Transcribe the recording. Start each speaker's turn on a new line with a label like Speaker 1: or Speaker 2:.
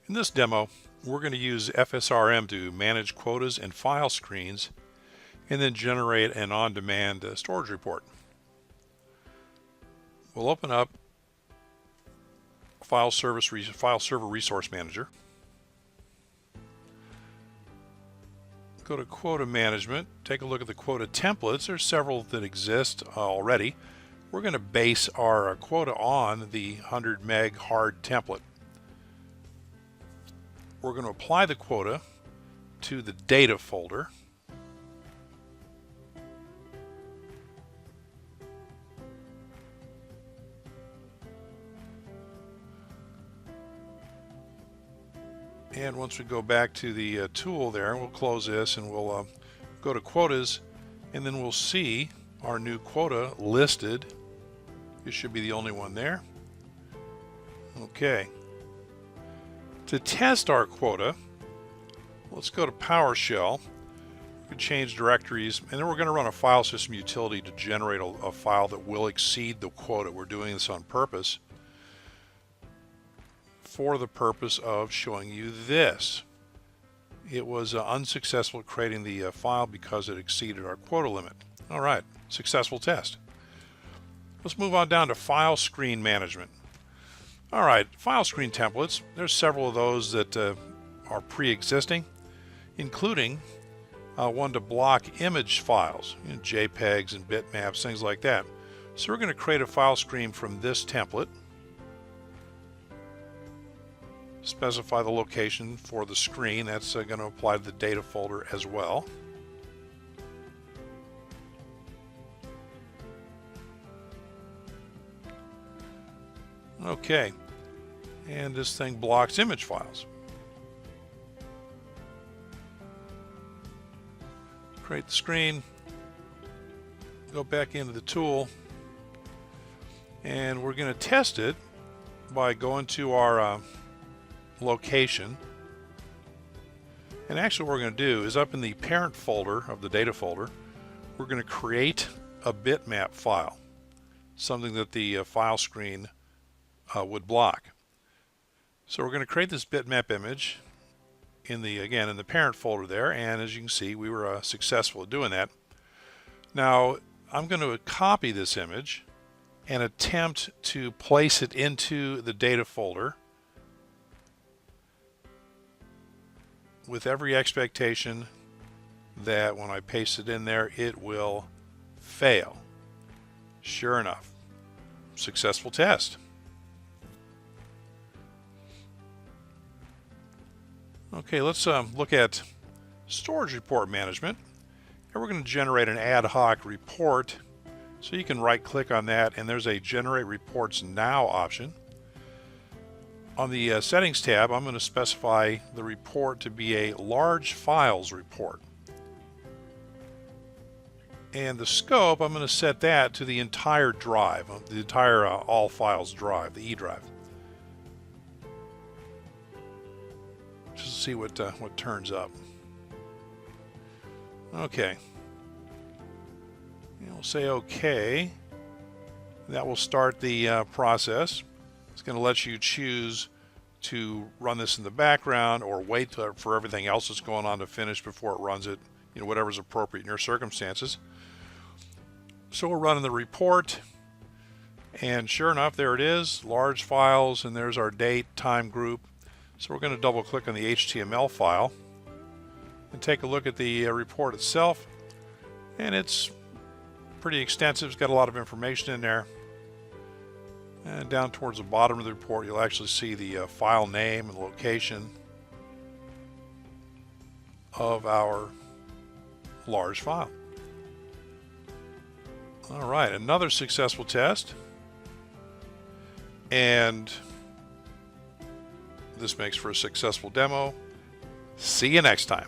Speaker 1: In this demo, we're going to use FSRM to manage quotas and file screens and then generate an on-demand storage report. We'll open up File Server Resource Manager. Go to Quota Management, take a look at the quota templates. There's several that exist already. We're going to base our quota on the 100 meg hard template. We're going to apply the quota to the data folder. And once we go back to the tool there, we'll close this and we'll go to quotas, and then we'll see our new quota listed. It should be the only one there. Okay. To test our quota, let's go to PowerShell. We can change directories, and then we're going to run a file system utility to generate a file that will exceed the quota. We're doing this on purpose for the purpose of showing you this. It was unsuccessful creating the file because it exceeded our quota limit. All right, successful test. Let's move on down to file screen management. All right, file screen templates. There's several of those that are pre-existing, including one to block image files, JPEGs and bitmaps, things like that. So we're going to create a file screen from this template. Specify the location for the screen. That's going to apply to the data folder as well. Okay, and this thing blocks image files. Create the screen, go back into the tool, and we're going to test it by going to our location. And actually what we're going to do is up in the parent folder of the data folder, we're going to create a bitmap file, something that the file screen would block. So we're going to create this bitmap image in the parent folder there, and as you can see, we were successful at doing that. Now I'm going to copy this image and attempt to place it into the data folder with every expectation that when I paste it in there, it will fail. Sure enough, successful test. Okay, let's look at storage report management. And we're going to generate an ad hoc report. So you can right click on that, and there's a Generate Reports Now option. On the Settings tab, I'm going to specify the report to be a large files report. And the scope, I'm going to set that to the entire drive, the entire all files drive, the E drive. Just to see what turns up. Okay. And we'll say OK. That will start the process. It's going to let you choose to run this in the background or wait for everything else that's going on to finish before it runs it, whatever's appropriate in your circumstances. So we're running the report, and sure enough, there it is, large files, and there's our date, time group. So we're going to double click on the HTML file and take a look at the report itself, and it's pretty extensive. It's got a lot of information in there. And down towards the bottom of the report, you'll actually see the file name and location of our large file. All right, another successful test. And this makes for a successful demo. See you next time.